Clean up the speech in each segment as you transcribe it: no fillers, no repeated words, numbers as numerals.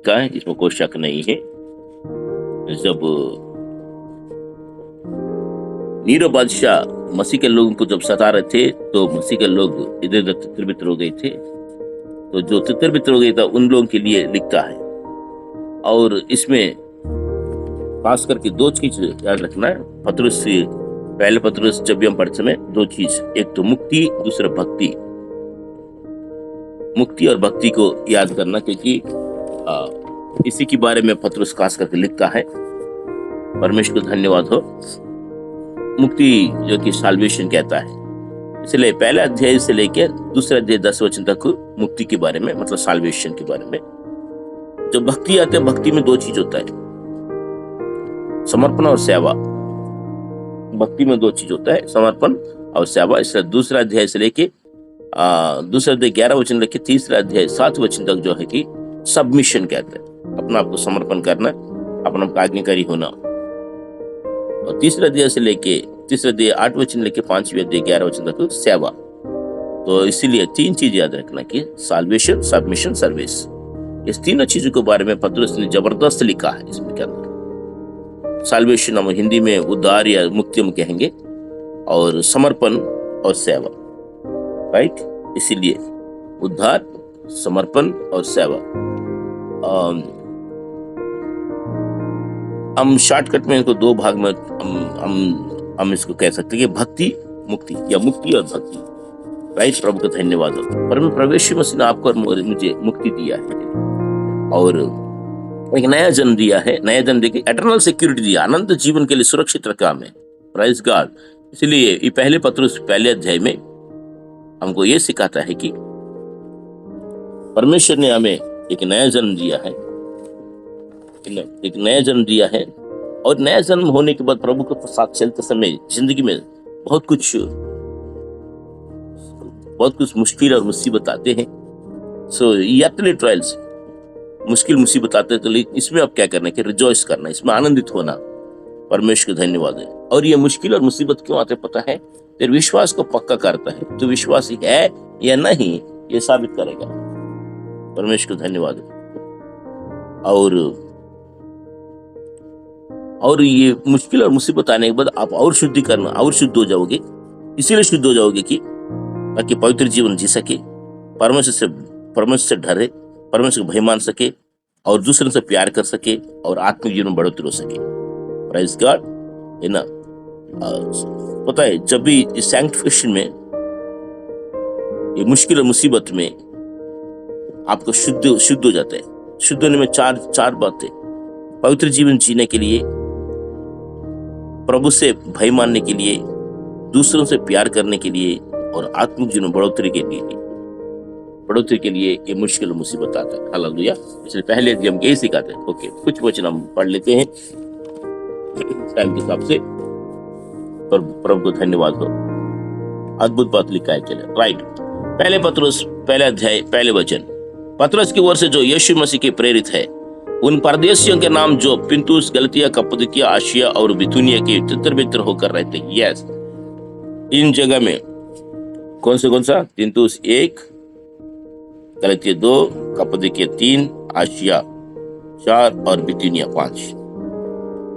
लिखा है, इसमें कोई शक नहीं है। जब नीरो बादशाह मसीह के लोगों को जब सता रहे थे तो मसीह के लोग इधर उधर तितर बितर हो गए थे। तो जो तितर बितर हो गए था उन लोगों के लिए लिखता है। और इसमें खास करके दो चीज याद रखना है। पतरस से पहले पतरस जब भी हम पढ़ते समय दो चीज, एक तो मुक्ति, दूसरा भक्ति। मुक्ति और भक्ति को याद करना, क्योंकि इसी के बारे में पतरस खास करके लिखता है। परमेश्वर को धन्यवाद हो। मुक्ति जो कि साल्वेशन कहता है, इसलिए पहला अध्याय से लेकर दूसरा अध्याय 10 वचन तक मुक्ति के बारे में, मतलब साल्वेशन के बारे में। जब भक्ति आते हैं, भक्ति में दो चीज होता है, समर्पण और सेवा। भक्ति में दो चीज होता है, समर्पण और सेवा। इसलिए दूसरा अध्याय से लेके दूसरा अध्याय 11 वचन लेके तीसरा अध्याय 7 वचन तक जो है कि सबमिशन कहते हैं, अपना आपको समर्पण करना, अपना आज्ञाकारी होना। और तीसरा अध्याय से लेके तीसरा अध्याय 8 वचन लेके 5वें अध्याय 11 वचन तक सेवा। तो इसीलिए तीन चीज याद रखना कि साल्वेशन, सबमिशन, सर्विस। इस तीनों चीजों के बारे में पतरस ने जबरदस्त लिखा है इसमें के अंदर। साल्वेशन हम हिंदी में उद्धार या मुक्ति हम कहेंगे, और समर्पण और सेवा, राइट। इसीलिए उद्धार, समर्पण और सेवा। हम शॉर्टकट में इनको दो भाग में हम इसको कह सकते हैं कि भक्ति मुक्ति, या मुक्ति और भक्ति, राइट। प्रभु का धन्यवाद हो। परमेश्वर यीशु मसीह ने आपको और मुझे मुक्ति दिया है और एक नया जन्म दिया है। नया जन्म देके एटर्नल सिक्योरिटी दिया, अनंत जीवन के लिए सुरक्षित रखा हमें, प्राइज गॉड। इसलिए ये पहले पत्रस पहले अध्याय में हमको ये सिखाता है कि परमेश्वर ने हमें एक नया जन्म दिया है, एक नया जन्म दिया है। और नया जन्म होने के बाद प्रभु के साथ चलते समय जिंदगी में बहुत कुछ मुश्किल और मुसीबत आते हैं। सो यात्री ट्रायल्स, मुश्किल मुसीबत आते हैं, तो इसमें अब क्या करना है कि रिजॉइस करना, इसमें आनंदित होना। परमेश्वर का धन्यवाद है। और ये मुश्किल और मुसीबत क्यों आते पता है? तेरे विश्वास को पक्का करता है। तो विश्वासी है या नहीं ये साबित करेगा। परमेश्वर का धन्यवाद है। और ये मुश्किल और मुसीबत आने के बाद आप और शुद्धिकरण, और शुद्ध हो जाओगे। इसीलिए शुद्ध हो जाओगे कि ताकि पवित्र जीवन जी सके, परमेश्वर से डरे, परमेश्वर को भय मान सके, और दूसरों से प्यार कर सके, और आत्मिक जीवन में बढ़ोतरी हो सके। प्राइज गॉड, है ना। पता है, जब भी इस सैंक्टिफिकेशन में, ये मुश्किल और मुसीबत में आपको शुद्ध हो जाता है। शुद्ध होने में चार बातें, पवित्र जीवन जीने के लिए, प्रभु से भय मानने के लिए, दूसरों से प्यार करने के लिए, और आत्मिक जीवन बढ़ोतरी के लिए ये मुश्किल मुसीबत आता है। हालेलुया। इसलिए पहले हम यही सिखाते हैं। ओके, कुछ वचन हम पढ़ लेते हैं टाइम के हिसाब से। पर प्रभु को धन्यवाद हो। अद्भुत बात लिखा है, चले राइट। पहले पतरस पहले अध्याय पहले वचन, पतरस की ओर से जो यीशु मसीह के प्रेरित है, उन परदेशियों के नाम जो पिंतुस, गलतिया, कप्पदोकिया, आसिया और बिथुनिया के तितर बितर होकर रहते। यस, इन जगह में कौन सा? पिंतुस 1, गलतिया 2, कप्पदोकिया 3, आसिया 4 और बिथुनिया 5।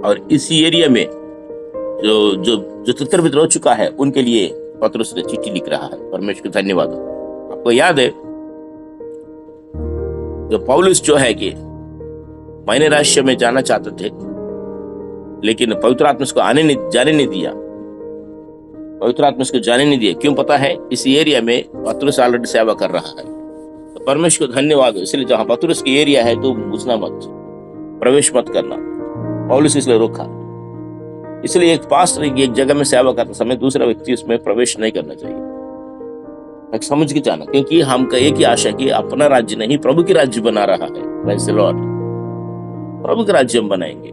और इसी एरिया में जो तितर बितर हो चुका है उनके लिए पतरस ने चिट्ठी लिख रहा है। परमेश्वर का धन्यवाद। आपको याद है जो पौलुस जो है कि मायने राष्ट्र में जाना चाहते थे, लेकिन पवित्र आत्मा उसको जाने नहीं दिया। पवित्र आत्मा उसको जाने नहीं दिया। क्यों पता है? इस एरिया में पतरस ऑलरेडी सेवा कर रहा है। तो परमेश्वर को धन्यवाद। इसलिए जहां पतरस की एरिया है तो घुसना मत, प्रवेश मत करना। पौलुस इसलिए रोका। इसलिए एक पास्टर एक जगह में सेवा करते समय दूसरा व्यक्ति उसमें प्रवेश नहीं करना चाहिए। समझ के जाना, क्योंकि हम का एक ही आशा कि अपना राज्य नहीं, प्रभु की राज्य बना रहा है। Praise the Lord. प्रभु का राज्य हम बनाएंगे।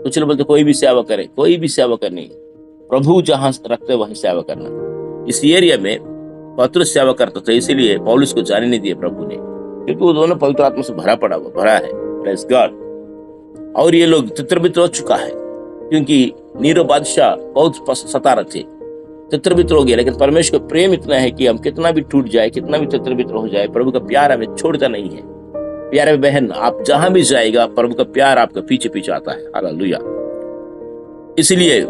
कुछ लोग बोलते कोई भी सेवा करे, कोई भी सेवा करनी, प्रभु जहां रखते वहीं सेवा करना। इस एरिया में पतरस सेवा करता था, इसीलिए पौलुस को जाने नहीं दिया प्रभु ने, क्योंकि वो दोनों पवित्र आत्मा से भरा है। Praise God. और ये लोग तितर-बितर हो चुका है, क्योंकि नीरो बादशाह बहुत सता रहे थे, तितर-बितर हो गया। लेकिन परमेश्वर का प्रेम इतना है कि हम कितना भी टूट जाए, कितना भी तितर-बितर हो जाए, प्रभु का प्यार हमें छोड़ता नहीं है। प्यारे बहन, आप जहां भी जाएगा प्रभु का प्यार आपका पीछे पीछे आता है। हालेलुया। इसलिए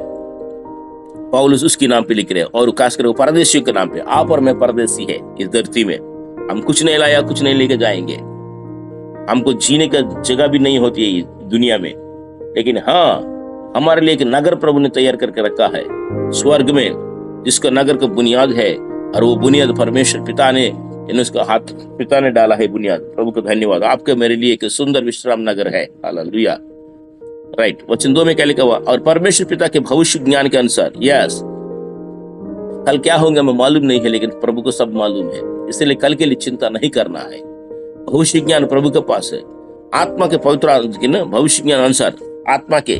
पौलुस उसके नाम पे लिख रहे हैं, और खासकर वो परदेशियों के नाम पे। आप और मैं परदेशी है इस धरती में। हम कुछ नहीं लाया, कुछ नहीं लेके जाएंगे। हमको जीने का जगह भी नहीं होती है दुनिया में, लेकिन हाँ, हमारे लिए एक नगर प्रभु ने तैयार करके रखा है स्वर्ग में, जिसका नगर का बुनियाद है, और वो बुनियाद परमेश्वर पिता ने, उसका हाथ पिता ने डाला है बुनियाद। प्रभु का धन्यवाद। आपके मेरे लिए एक सुंदर विश्राम नगर है। हालेलुया। राइट। वचन 2 में क्या लिखा हुआ? और परमेश्वर पिता के भविष्य ज्ञान के अनुसार। यस, कल क्या होगा हमें मालूम नहीं है, लेकिन प्रभु को सब मालूम है, इसलिए कल के लिए चिंता नहीं करना है। भविष्य ज्ञान प्रभु के पास है। आत्मा के पवित्र भविष्य ज्ञान अनुसार आत्मा के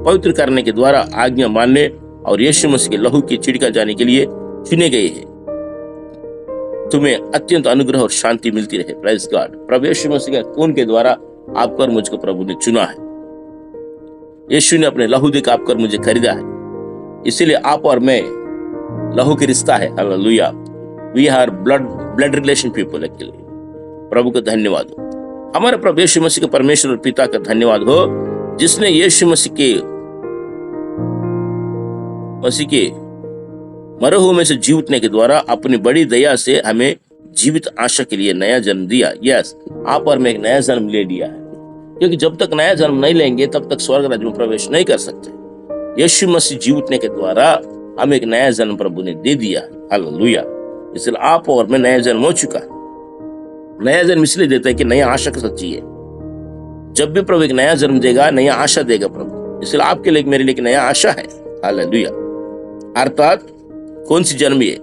पवित्र करने के द्वारा आज्ञा मानने और यीशु मसीह के लहू की छिड़का जाने के लिए चुने गए हैं। तुम्हें अत्यंत अनुग्रह और शांति मिलती रहे। Praise God. प्रभु यीशु मसीह के खून के द्वारा आपको और मुझको प्रभु ने चुना है। यीशु ने अपने लहू देकर आपको और मुझे खरीदा है, इसीलिए आप और मैं लहू की रिश्ता है। Hallelujah. We are blood relation people. प्रभु का धन्यवाद हो। हमारे प्रभु यीशु मसीह के परमेश्वर और पिता का धन्यवाद हो, जिसने यीशु मसीह के मरे हुए में से जी उठने के द्वारा अपनी बड़ी दया से हमें जीवित आशा के लिए नया जन्म दिया। यस, आप और मैं एक नया जन्म ले लिया है, क्योंकि जब तक नया जन्म नहीं लेंगे तब तक स्वर्ग राज्य में प्रवेश नहीं कर सकते। यीशु मसीह जी उठने के द्वारा हमें एक नया जन्म प्रभु ने दे दिया। हालेलुया। इसलिए आप और मैं नया जन्म हो चुका है। नया जन्म इसलिए देता है कि नया आशा का सच्ची है। जब भी प्रभु एक नया जन्म देगा, नया आशा देगा प्रभु। इसलिए आपके लिए मेरे लिए एक नया आशा है। हालेलुया। अर्थात कौन सी जन्म? ये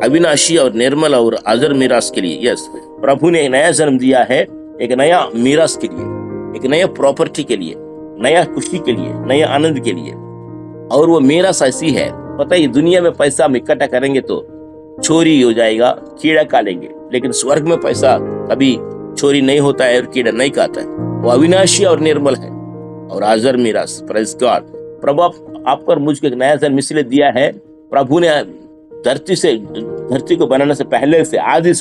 अविनाशी और निर्मल और अजर मीरास के लिए। यस, प्रभु ने एक नया जन्म दिया है, एक नया मीरास के लिए, एक नया प्रॉपर्टी के लिए, नया खुशी के लिए, नया आनंद के लिए। और वो मीरास ऐसी है, पता है दुनिया में पैसा हम इकट्ठा करेंगे तो चोरी हो जाएगा, कीड़ा खा लेंगे, लेकिन स्वर्ग में पैसा कभी चोरी नहीं होता है और कीड़ा नहीं खाता है। वो अविनाशी और निर्मल है और अजर मीरास। Praise God. प्रभु आप पर मुझको एक नया जन्म इसलिए दिया है, प्रभु ने धरती को बनाने से पहले से, आदि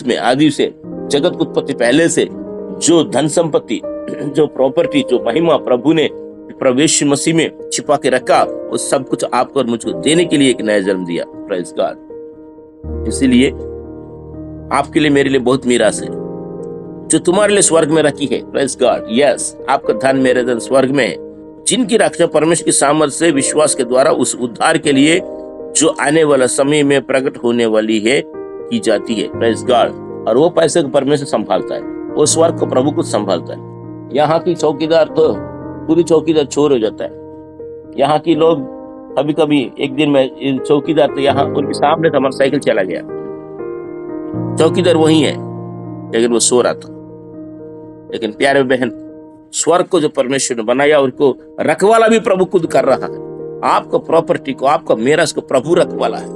से, जगत की उत्पत्ति पहले से जो धन संपत्ति, जो प्रॉपर्टी, जो महिमा प्रभु ने प्रभु यीशु मसीह में छिपा के रखा, वो सब कुछ आपको और मुझको देने के लिए एक नया जन्म दिया। Praise God. इसीलिए आपके लिए मेरे लिए बहुत मीरास है, जो तुम्हारे लिए स्वर्ग में रखी है। Praise God. यस, आपका धन मेरे धन स्वर्ग में है, जिनकी रक्षा परमेश्वर की सामर्थ से विश्वास के द्वारा उस उद्धार के लिए जो आने वाला समय में प्रकट होने वाली है की जाती है। Praise God. और वो पैसे को परमेश्वर संभालता है, वो स्वर्ग को प्रभु को संभालता है। यहाँ की चौकीदार तो पूरी चौकीदार चोर हो जाता है। यहाँ की लोग कभी कभी एक दिन में चौकीदार तो यहाँ उनके सामने हमारा साइकिल चला गया, चौकीदार वही है, लेकिन वो सो रहा था। लेकिन प्यारे बहन, स्वर्ग को जो परमेश्वर ने बनाया, उनको रखवाला भी प्रभु खुद कर रहा है। आपको प्रॉपर्टी को, आपका मेरास को प्रभु रखवाला है।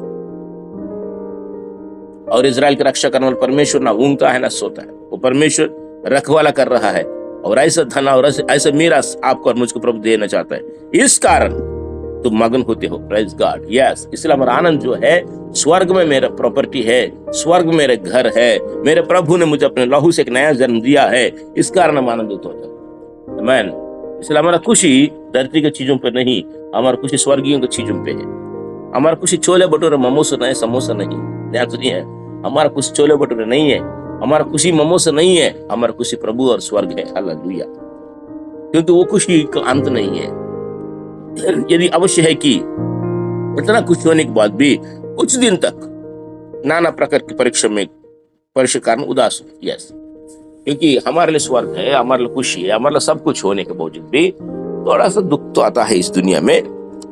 और इजराइल की रक्षा करने वाला परमेश्वर ना ऊँगता है ना सोता है, वो परमेश्वर रखवाला कर रहा है। और ऐसा धन और ऐसा मेरास आपको और मुझको प्रभु देना चाहता है। इस कारण तुम मगन होते हो। Praise God. यस, इसलिए हमारा आनंद जो है, स्वर्ग में मेरा प्रॉपर्टी है, स्वर्ग में मेरे घर है, मेरे प्रभु ने मुझे अपने लहू से एक नया जन्म दिया है, इस कारण हम आनंदित होते हैं। आमीन। इसलिए हमारा खुशी धरती की चीजों पर नहीं, हमारा खुशी स्वर्गीयों की चीजों पे है। हमारा खुशी छोले भटूरे मोमोस नहीं, समोसा नहीं, ध्यान सुनिए, हमारा खुशी छोले भटूरे नहीं है, हमारा खुशी मोमोस नहीं है, हमारा खुशी प्रभु और स्वर्ग है। हालेलुया। क्योंकि वो खुशी का अंत नहीं है। यदि अवश्य है कि इतना खुश होने के बाद भी कुछ दिन तक नाना प्रकार की परीक्षा कारण उदास हो। यस, क्योंकि हमारे लिए स्वर्ग है, हमारे लिए खुशी है, हमारे लिए सब कुछ होने के बावजूद भी थोड़ा सा दुख तो आता है इस दुनिया में।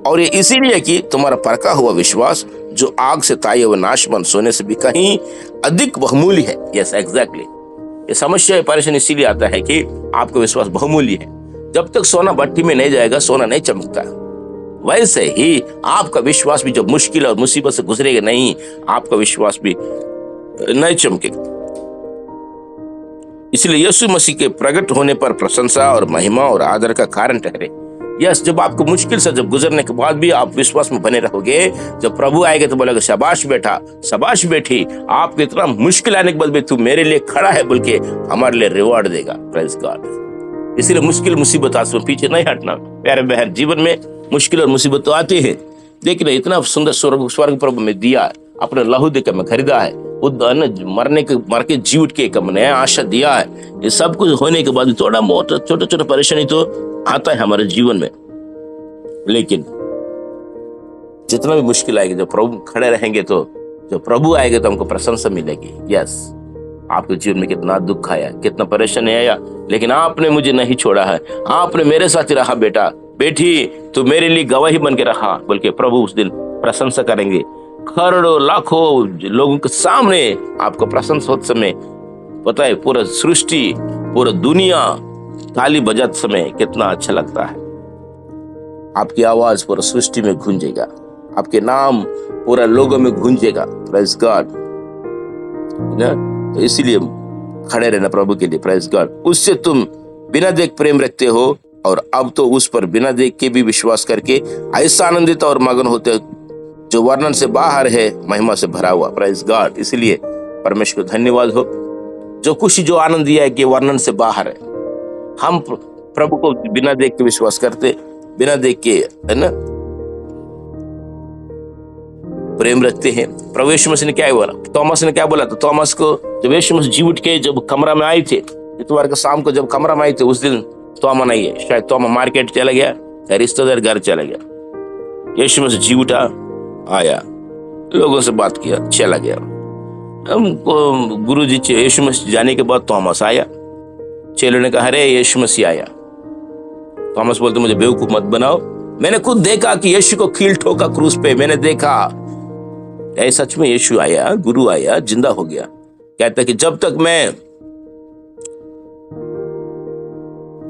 और ये इसीलिए कि तुम्हारा परखा हुआ विश्वास, जो आग से ताये हुए नाशवान सोने से भी कहीं अधिक बहुमूल्य है। Yes, exactly. ये समस्या परेशानी इसीलिए आता है कि आपका विश्वास बहुमूल्य है। जब तक सोना भट्टी में नहीं जाएगा, सोना नहीं चमकता। वैसे ही आपका विश्वास भी जब मुश्किल और मुसीबत से गुजरेगा नहीं, आपका विश्वास भी नहीं चमकेगा। इसलिए यीशु मसीह के प्रकट होने पर प्रशंसा और महिमा और आदर का कारण ठहरे। यस, जब आपको मुश्किल से जब गुजरने के बाद भी आप विश्वास में बने रहोगे, जब प्रभु आएगा तो बोलेगा शाबाश बेटा, शाबाश बेटी, आपको इतना मुश्किल आने के बाद भी तू मेरे लिए खड़ा है बोल के हमारे लिए रिवॉर्ड देगा। Praise God. इसीलिए मुश्किल मुसीबत से पीछे नहीं हटना प्यारे बहन। जीवन में मुश्किल और मुसीबत तो आते हैं, लेकिन इतना सुंदर स्वर्ग प्रभु में दिया है, अपने लहू देकर मैं खरीदा है, मर के जी उठ के एक नया आशा दिया है। ये सब कुछ होने के बाद थोड़ा बहुत छोटा छोटा परेशानी तो आता है हमारे जीवन में, लेकिन जितना भी मुश्किल आएगी, जब प्रभु खड़े रहेंगे तो जब प्रभु आएगा तो हमको प्रशंसा मिलेगी। यस, आपके जीवन में कितना दुख आया, कितना परेशानी आया, लेकिन आपने मुझे नहीं छोड़ा है, आपने मेरे साथ ही रहा बेटा बेटी, तो मेरे लिए गवाही बन के रहा बोल के प्रभु उस दिन प्रशंसा करेंगे। करोड़ों लाखों लोगों के सामने आपको प्रशंसा होते समय पता है पूरा सृष्टि, पूरा दुनिया ताली बजाते समय कितना अच्छा लगता है। आपकी आवाज पूरा सृष्टि में गूंजेगा, आपके नाम पूरा लोगों में गूंजेगा। Praise God. तो इसीलिए खड़े रहना प्रभु के लिए। Praise God. उससे तुम बिना देख प्रेम रखते हो, और अब तो उस पर बिना देख के भी विश्वास करके ऐसा आनंदित और मगन होते हो जो वर्णन से बाहर है, महिमा से भरा हुआ। Praise God. इसलिए परमेश्वर को धन्यवाद हो, जो खुशी जो आनंद दिया है कि वर्णन से बाहर है। हम प्रभु को बिना देख के विश्वास करते, बिना देख के, है ना, प्रेम रखते हैं। प्रभु यीशु मसीह ने क्या बोला, थॉमस ने क्या बोला, तो थॉमस को जब यीशु मसीह जी उठ के जब कमरा में आए थे, इतवार के शाम को जब कमरा में आए थे, उस दिन थॉमा नहीं है, शायद थॉमा मार्केट चला गया या रिश्तेदार घर चला गया। यीशु मसीह जी उठा, आया, लोगों से बात किया, चला गया। गुरु जी यीशु मसीह जाने के बाद थॉमस आया, चेलों ने कहा अरे यीशु मसीह आया। थॉमस बोलते मुझे बेवकूफ मत बनाओ, मैंने खुद देखा कि यीशु को कील ठोका क्रूस पे, मैंने देखा। सच में यीशु आया, गुरु आया, जिंदा हो गया। कहता कि जब तक मैं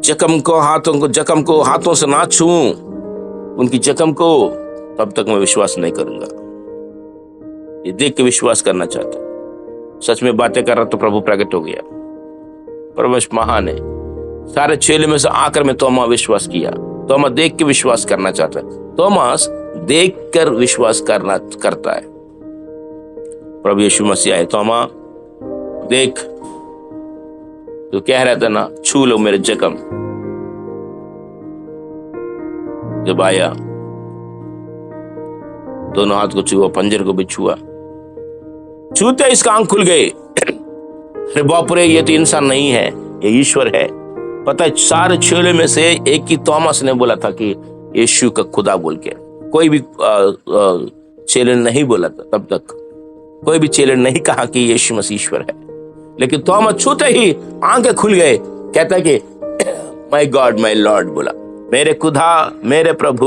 जख्म को हाथों से ना छूऊं, उनकी जख्म को, तब तक मैं विश्वास नहीं करूंगा। ये देख के विश्वास करना चाहता। सच में बातें कर रहा तो प्रभु प्रकट हो गया। परमेश्वर महान है। सारे चेले में से आकर में तोमा विश्वास किया। तोमा देख के विश्वास करना चाहता है। तोमास देख कर विश्वास करता है। प्रभु यीशु मसीह आए, तोमा देख, तो कह रहा था ना, छू लो मेरे जख्म। जब आया, दोनों हाथ को छुआ, पंजर को भी छुआ, छूते इसका आंख खुल गए। अरे बाप रे, ये तो इंसान नहीं है, ये ईश्वर है। पता है, सारे चेलों में से एक ही थॉमस ने बोला था कि यीशु का खुदा बोल के। कोई भी चेले नहीं बोला था तब तक, कोई भी चेले नहीं कहा कि यीशु मसीह ईश्वर है। लेकिन थॉमस छूते ही आंखें खुल गए, कहता है कि माय गॉड माय लॉर्ड बोला, मेरे खुदा, मेरे प्रभु,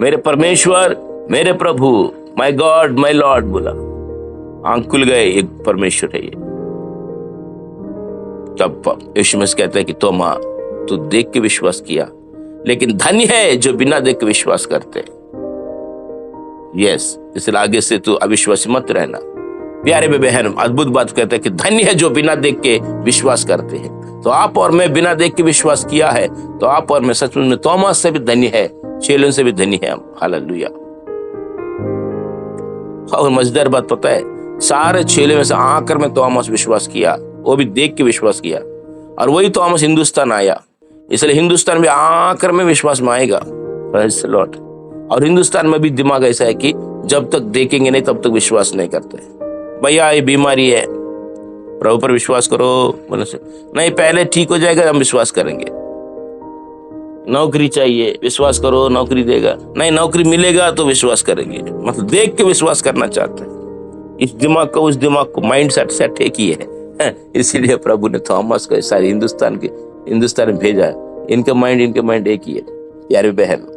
मेरे परमेश्वर, मेरे प्रभु, माय गॉड माय लॉर्ड बोला। आंख खुल गए, एक परमेश्वर है ये। तब यीशु मसीह कहता है कि तोमा, तू देख के विश्वास किया, लेकिन धन्य है जो बिना देख के विश्वास करते। यस, इसलिए आगे से तू अविश्वासी मत रहना। प्यारे बहन, अद्भुत बात कहता है कि धन्य है जो बिना देख के विश्वास करते हैं। तो आप और मैं बिना देख के विश्वास किया है, तो आप और मैं सच में थॉमस से भी धन्य है, चेलों से भी धन्य है हम। हालेलुया। और मजेदार बात पता है, सारे चेलों में से आकर में थॉमस विश्वास किया, वो भी देख के विश्वास किया। और वही थॉमस हिंदुस्तान आया, इसलिए हिंदुस्तान में आकर में विश्वास में आएगा। Praise the Lord. और हिंदुस्तान में भी दिमाग ऐसा है कि जब तक देखेंगे नहीं तब तक विश्वास नहीं करते। भैया ये बीमारी है, प्रभु पर विश्वास करो, बोले से नहीं, पहले ठीक हो जाएगा हम विश्वास करेंगे। नौकरी चाहिए, विश्वास करो नौकरी देगा, नहीं नौकरी मिलेगा तो विश्वास करेंगे। मतलब देख के विश्वास करना चाहते हैं। इस दिमाग को उस दिमाग को माइंड सेट एक ही है। इसीलिए प्रभु ने थॉमस को सारे हिंदुस्तान में भेजा है। इनका माइंड एक ही है प्यारे बहन।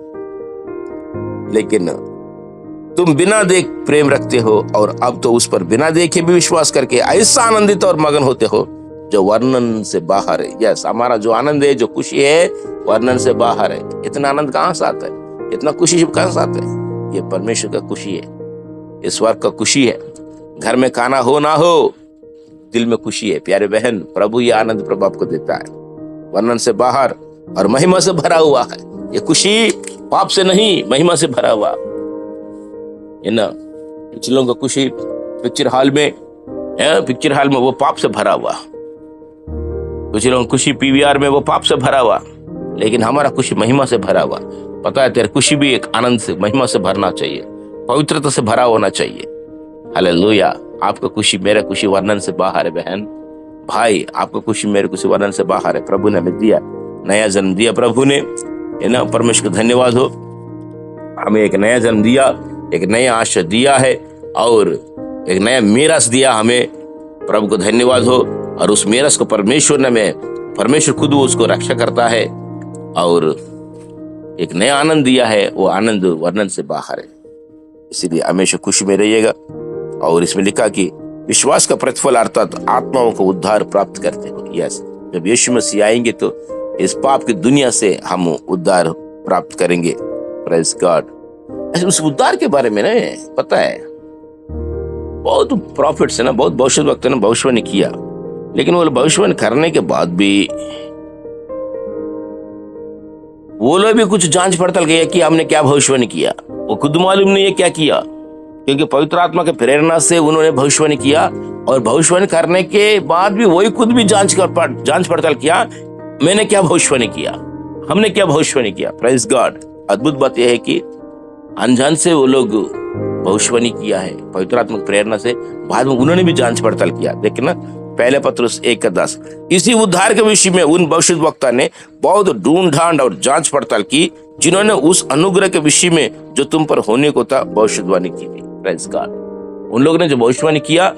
लेकिन तुम बिना देख प्रेम रखते हो, और अब तो उस पर बिना देखे भी विश्वास करके ऐसा आनंदित और मगन होते हो जो वर्णन से बाहर है। यस, हमारा जो आनंद है, जो खुशी है, वर्णन से बाहर है। इतना आनंद कहाँ से आता है, इतना खुशी कहाँ से आता है? ये परमेश्वर का खुशी है, ये स्वर्ग का खुशी है। घर में खाना हो ना हो, दिल में खुशी है प्यारे बहन। प्रभु ये आनंद प्रभु आपको देता है। वर्णन से बाहर और महिमा से भरा हुआ है। ये खुशी पाप से नहीं, महिमा से भरा हुआ है ना। कुछ लोगों का खुशी पिक्चर हॉल में वो पाप से भरा हुआ। कुछ लोगों खुशी पीवीआर में वो पाप से भरा हुआ, लेकिन हमारा खुशी महिमा से भरा हुआ। पता है, तेरे खुशी भी एक आनंद से, महिमा से भरना चाहिए, पवित्रता से भरा होना चाहिए। हालेलुया। आपका खुशी मेरा खुशी वर्णन से बाहर है बहन भाई, आपका खुशी मेरे खुशी वर्णन से बाहर है। प्रभु ने हमें दिया, नया जन्म दिया प्रभु ने, है ना। परमेश्वर का धन्यवाद हो, हमें एक नया जन्म दिया, एक नया आशा दिया है और एक नया मीरास दिया हमें। प्रभु को धन्यवाद हो। और उस मीरास को परमेश्वर खुद उसको रक्षा करता है और एक नया आनंद दिया है। वो आनंद वर्णन से बाहर है। इसीलिए हमेशा खुशी में रहिएगा। और इसमें लिखा कि विश्वास का प्रतिफल अर्थात आत्माओं को उद्धार प्राप्त करते हो। यस, जब यीशु मसीह आएंगे तो इस पाप की दुनिया से हम उद्धार प्राप्त करेंगे। Praise God. उस उद्धार के बारे में ना पता है, बहुत प्रॉफिट्स है ना, बहुत भविष्यवक्ता ने भविष्यवाणी किया, लेकिन वो भविष्यवाणी करने के बाद भी वो लोग भी कुछ जांच पड़ताल किया कि हमने क्या भविष्यवाणी किया। वो खुद मालूम नहीं है क्या किया, क्योंकि पवित्र आत्मा के प्रेरणा से उन्होंने भविष्यवाणी किया और भविष्यवाणी करने के बाद भी वही खुद भी जांच पड़ताल किया, मैंने क्या भविष्यवाणी किया, हमने क्या भविष्यवाणी किया। Praise God. अद्भुत बात यह है कि अनजान से वो लोग भविष्यवाणी किया है पवित्र आत्मा की प्रेरणा से, बाद में उन्होंने भी जांच पड़ताल किया। देखिए ना, पहले पत्रुस 1:10। इसी उद्धार के विषय में उन भविष्यद्वक्ता ने बहुत ढूंढ ढांड और जांच पड़ताल की, जिन्होंने उस अनुग्रह के विषय में जो तुम पर होने को था भविष्यवाणी की थी। Praise God. उन लोगों ने जो भविष्यवाणी किया,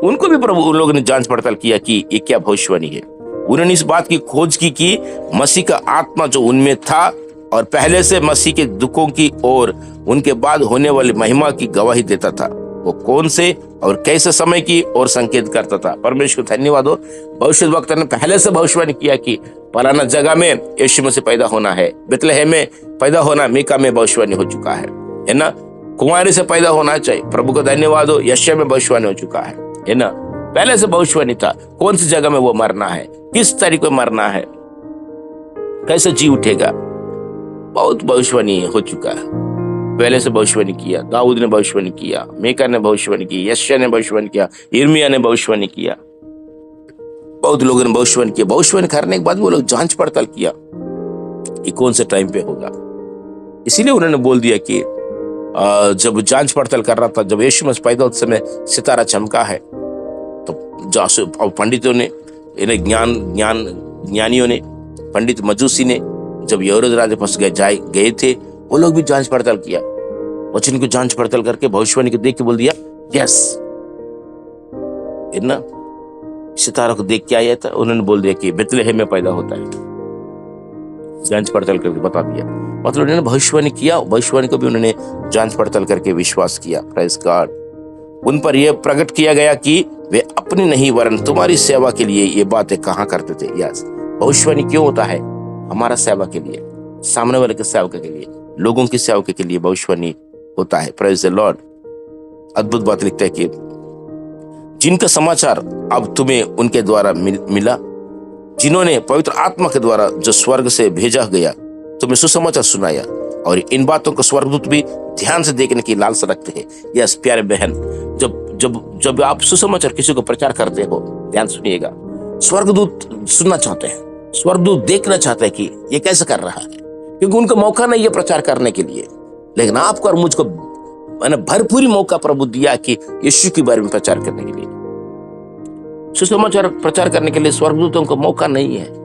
उनको भी प्रभु उन लोगों ने जांच पड़ताल किया कि ये क्या भविष्यवाणी है। उन्होंने इस बात की खोज की कि मसीह का आत्मा जो उनमें था और पहले से मसीह के दुखों की और उनके बाद होने वाली महिमा की गवाही देता था, वो कौन से और कैसे समय की और संकेत करता था। परमेश्वर को धन्यवाद हो। भविष्यद्वक्ता ने पहले से भविष्यवाणी किया कि फलाना जगह में यीशु मसीह पैदा होना है, बेथलेहम में पैदा होना, मीका में भविष्यवाणी हो चुका है ना। कुंवारी से पैदा होना चाहिए, प्रभु को धन्यवाद हो, यशायाह में भविष्यवाणी हो चुका है ना। पहले से भविष्यवाणी था, कौन सी जगह में वो मरना है, किस तारीख को मरना है, कैसे जी उठेगा, बहुत भविष्यवाणी हो चुका है। पहले से भविष्यवाणी किया, दाऊद ने भविष्यवाणी किया, मीका ने भविष्यवाणी की, यशायाह ने भविष्यवाणी किया, यिर्मयाह ने भविष्यवाणी किया, बहुत लोगों ने भविष्यवाणी किया। भविष्यवाणी करने के बाद वो लोग जांच पड़ताल किया ये कौन से टाइम पे होगा। इसीलिए उन्होंने बोल दिया कि जब जांच पड़ताल कर रहा था, जब यीशु मसीह पैदा उस समय सितारा चमका है, तो पंडितों ने, ज्ञानियों ने, पंडित मजूसी ने जब हेरोद राजा पास गए थे, वो लोग भी जांच पड़ताल किया। वचन को जांच पड़ताल करके भविष्यवाणी को देख के बोल दिया यस, ना सितारा को देख के आया था, उन्होंने बोल दिया कि बेथलेहम में पैदा होता है। जांच पड़ताल करके बता दिया, मतलब उन्होंने भविष्यवाणी किया। भविष्यवाणी को भी उन्होंने जांच पड़ताल करके विश्वास किया। Praise God. उन पर यह प्रकट किया गया कि वे अपनी नहीं वरन तुम्हारी सेवा के लिए ये बातें कहा करते थे। यस, भविष्यवाणी क्यों होता है? हमारा सेवा के लिए, सामने वाले के सेवा के लिए, लोगों की सेवा के लिए भविष्यवाणी होता है। Praise the Lord. अद्भुत बात लिखता है कि जिनका समाचार अब तुम्हें उनके द्वारा मिला, जिन्होंने पवित्र आत्मा के द्वारा जो स्वर्ग से भेजा गया तुम्हें सुसमाचार सुनाया, और इन बातों को स्वर्गदूत भी ध्यान से देखने की लालसा रखते हैं। यस प्यारे बहन, जब आप सुसमाचार किसी को प्रचार करते हो, ध्यान सुनिएगा, स्वर्गदूत सुनना चाहते हैं, स्वर्गदूत देखना चाहते हैं कि ये कैसे कर रहा है, क्योंकि उनको मौका नहीं है प्रचार करने के लिए। लेकिन आपको और मुझको मैंने भरपूरी मौका प्रभु दिया कि यीशु के बारे में प्रचार करने के लिए, सुसमाचार प्रचार करने के लिए स्वर्गदूतों को मौका नहीं है।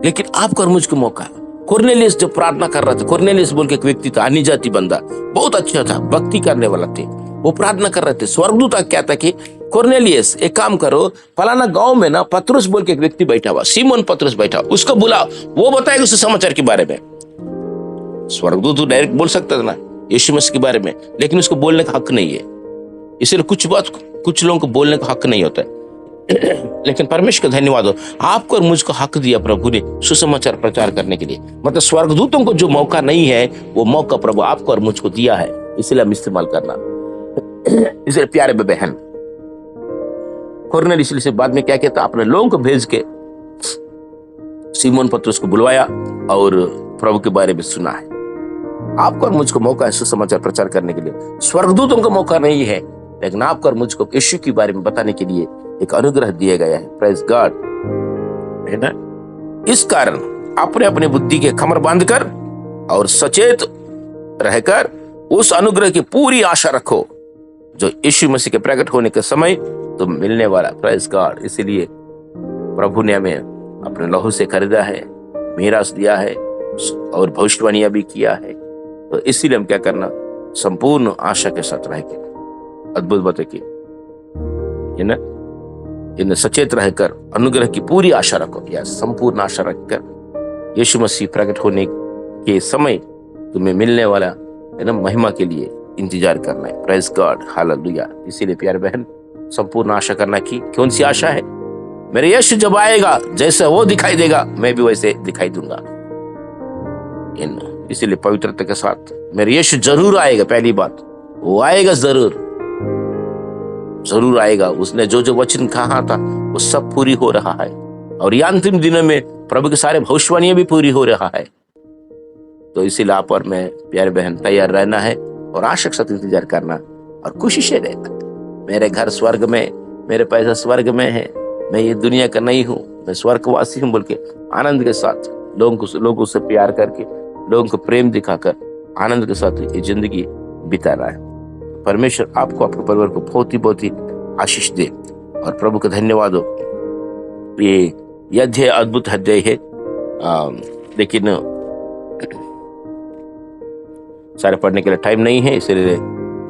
लेकिन आपको और मुझको मौका है। कुरनेलियस जब प्रार्थना कर रहा था, कुरनेलियस बोल के एक व्यक्ति था, अन्य जाति बंदा, बहुत अच्छा था, भक्ति करने वाला थे, वो प्रार्थना कर रहे थे। स्वर्गदूत क्या था कि कुरनेलियस एक काम करो, फलाना गांव में ना पतरस बोल के एक व्यक्ति बैठा हुआ, सीमोन पतरस बैठा, उसको बुलाओ, वो बताएगा सुसमाचार के बारे में। स्वर्गदूत डायरेक्ट बोल सकता था ना यीशु मसीह के बारे में, लेकिन उसको बोलने का हक नहीं है। इसलिए कुछ लोगों को बोलने का हक नहीं होता है। लेकिन परमेश्वर का धन्यवाद हो, आपको और मुझको हक दिया प्रभु ने सुसमाचार प्रचार करने के लिए। मतलब स्वर्गदूतों को जो मौका नहीं है, वो मौका प्रभु आपको और मुझको दिया है, इसलिए हम इस्तेमाल करना। इसलिए प्यारे बहन, कुरनेलियुस इसलिए बाद में क्या कहता, अपने लोगों को भेज के सीमोन पतरस को बुलवाया और प्रभु के बारे में सुना है। आपको और मुझको मौका है सुसमाचार प्रचार करने के लिए। स्वर्गदूतों को मौका नहीं है, लेकिन आपको और मुझको यीशु के बारे में बताने के लिए एक अनुग्रह दिया गया है। प्रेज गॉड, है ना। इस कारण अपने अपने बुद्धि के कमर बांधकर और सचेत रहकर उस अनुग्रह की पूरी आशा रखो जो यीशु मसीह के प्रकट होने के समय तुम मिलने वाला। Praise God. इसीलिए प्रभु ने हमें अपने लहू से खरीदा है, मीरास दिया है और भविष्यवाणियां भी किया है। तो इसीलिए हम क्या करना, संपूर्ण आशा के साथ रह के अद्भुत बातें की, है ना। इन सचेत रहकर अनुग्रह की पूरी आशा रखो, या संपूर्ण आशा रखकर यीशु मसीह प्रकट होने के समय तुम्हें मिलने वाला, है ना, महिमा के लिए इंतजार करना है। Praise God, hallelujah. इसीलिए प्यारे बहन, संपूर्ण आशा करना की कौन सी आशा है? मेरे यीशु जब आएगा, जैसे वो दिखाई देगा मैं भी वैसे दिखाई दूंगा। इसीलिए पवित्रता के साथ मेरे यीशु जरूर आएगा। पहली बात, वो आएगा, जरूर आएगा। उसने जो जो वचन कहा था वो सब पूरी हो रहा है, और ये अंतिम दिनों में प्रभु के सारे भविष्यवाणियां भी पूरी हो रहा है। तो इसीलिए आप और मैं प्यारे बहन तैयार रहना है और आशा के साथ इंतजार करना और खुशी से रहना। मेरे घर स्वर्ग में, मेरे पैसा स्वर्ग में है, मैं ये दुनिया का नहीं हूँ, मैं स्वर्गवासी हूँ बोल के आनंद के साथ लोगों से प्यार करके, लोगों को प्रेम दिखाकर आनंद के साथ ये जिंदगी बिताना है। परमेश्वर आपको, आपके परिवार को बहुत ही आशीष दे और प्रभु का धन्यवाद हो। ये अध्याय अद्भुत अध्याय है, लेकिन सारे पढ़ने के लिए टाइम नहीं है, इसलिए,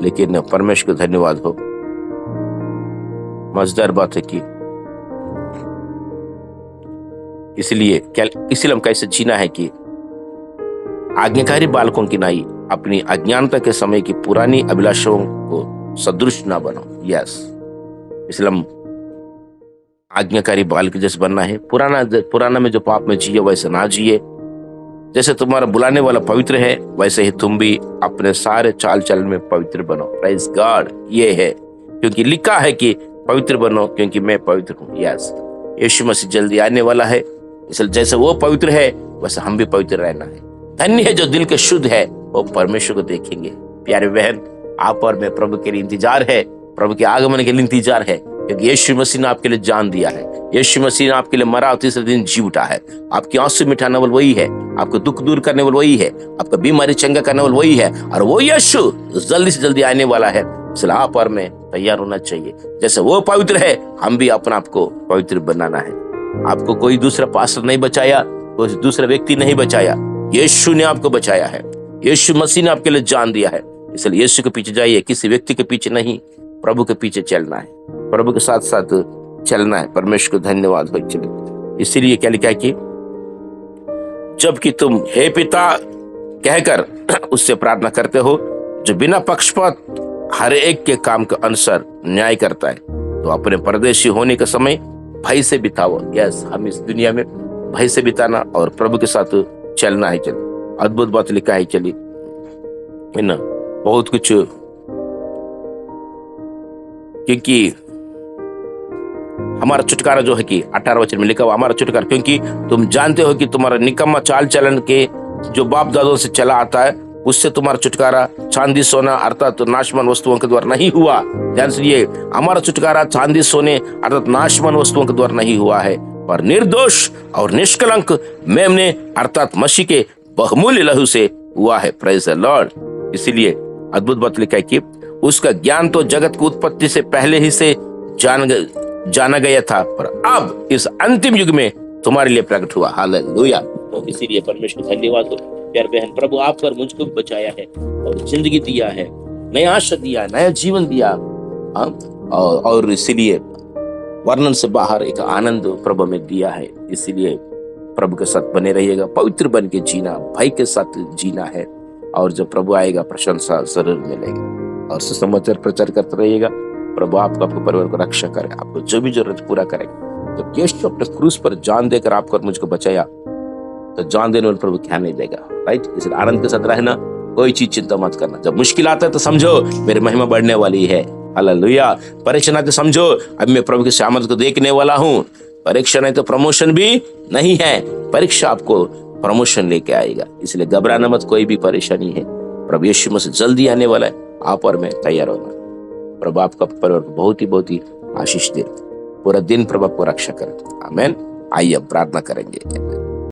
लेकिन परमेश्वर को धन्यवाद हो। मजेदार बात है कि इसलिए हम कैसे जीना है कि आज्ञाकारी बालकों की नाई अपनी अज्ञानता के समय की पुरानी अभिलाषाओं को सदृश ना बनो। यस, इसलिए हम आज्ञाकारी बालक जैसे बनना है। पुराना में जो पाप में जिए वैसे ना जिए। जैसे तुम्हारा बुलाने वाला पवित्र है, वैसे ही तुम भी अपने सारे चाल चलन में पवित्र बनो। Praise God. ये है क्योंकि लिखा है कि पवित्र बनो क्योंकि मैं पवित्र हूँ। यस, यीशु मसीह जल्दी आने वाला है, इसलिए जैसे वो पवित्र है वैसे हम भी पवित्र रहना है। धन्य है जो दिल के शुद्ध है, वो परमेश्वर को देखेंगे। प्यारे बहन, आप और मैं प्रभु के लिए इंतजार है, प्रभु के आगमन के लिए इंतजार है, क्योंकि यीशु मसीह ने आपके लिए जान दिया है। यीशु मसीह ने आपके लिए मरा और तीसरे दिन जी उठा है। आपकी आंसू मिटाने वाला वही है, आपको दुख दूर करने वाला वही है, आपका बीमारी चंगा करने वाला वही है, और वो यीशु जल्दी से जल्दी आने वाला है। इसलिए आप और मैं तैयार होना चाहिए। जैसे वो पवित्र है, हम भी अपने आप को पवित्र बनाना है। आपको कोई दूसरा पास्टर नहीं बचाया, कोई दूसरा व्यक्ति नहीं बचाया, यीशु ने आपको बचाया है। यीशु मसीह ने आपके लिए जान दिया है। इसलिए यीशु के पीछे जाइए, किसी व्यक्ति के पीछे नहीं, प्रभु के पीछे चलना है, प्रभु के साथ साथ चलना है। परमेश्वर को धन्यवाद हो। चलिए, इसीलिए क्या लिखा है कि जबकि तुम हे पिता कहकर उससे प्रार्थना करते हो, जो बिना पक्षपात हर एक के काम के अनुसार न्याय करता है, तो अपने परदेशी होने का समय भय से बिताओ। यस, हम इस दुनिया में भय से बिताना और प्रभु के साथ चलना है। चलिए, अद्भुत बात लिखा है। चलिए, है ना, बहुत कुछ, क्योंकि हमारा छुटकारा जो है कि 18 वचन में लिखा हुआ, हमारा छुटकारा, क्योंकि तुम जानते हो कि तुम्हारा निकम्मा चाल चलन के जो बाप दादों से चला आता है, उससे तुम्हारा छुटकारा चांदी सोना अर्थात नाशवान वस्तुओं के द्वारा नहीं हुआ। ध्यान से, ये हमारा छुटकारा चांदी सोने अर्थात नाशवान वस्तुओं के द्वारा नहीं हुआ है, पर निर्दोष और निष्कलंक मेमने अर्थात मसीह के बहुमूल्य लहू से हुआ है। Praise the Lord. इसीलिए अद्भुत बात लिखा है कि उसका ज्ञान तो जगत की उत्पत्ति से पहले ही से जाना गया था, पर अब इस अंतिम युग में तुम्हारे लिए प्रकट हुआ। हालेलुया। तो इसीलिए परमेश्वर को धन्यवाद हो। प्यारे बहन, प्रभु आप पर मुझको बचाया है और जिंदगी दिया है, नया आशा दिया, नया जीवन दिया, और इसीलिए वर्णन से बाहर एक आनंद प्रभु में दिया है। इसीलिए प्रभु के साथ बने रहिएगा, पवित्र बन के जीना, भाई के साथ जीना है, और जब प्रभु आएगा प्रशंसा जरूर मिलेगी। और सुसमाचार प्रचार करते रहिएगा। प्रभु आपको, आपके परिवार को रक्षा करे, आपको जो भी जरूरत पूरा करेगा। तो यीशु अपने क्रूस पर जान देकर आपको और मुझको बचाया, तो जान देने वाले प्रभु क्या नहीं देगा। राइट, इसलिए आनंद के साथ रहना, कोई चीज चिंता मत करना। जब मुश्किल आता है तो समझो मेरी महिमा बढ़ने वाली है। हालेलुया। परीक्षा नहीं तो समझो अब मैं प्रभु की सामर्थ को देखने वाला हूँ। परीक्षा नहीं तो प्रमोशन भी नहीं है, परीक्षा आपको प्रमोशन लेके आएगा। इसलिए घबराना मत, कोई भी परेशानी है, प्रभु यीशु मसीह जल्दी आने वाला है। आप और मैं तैयार होना। प्रभु आपका परिवार को बहुत ही आशीष दे, पूरा दिन प्रभु आपको रक्षा करे। आमीन। आइए हम प्रार्थना करेंगे।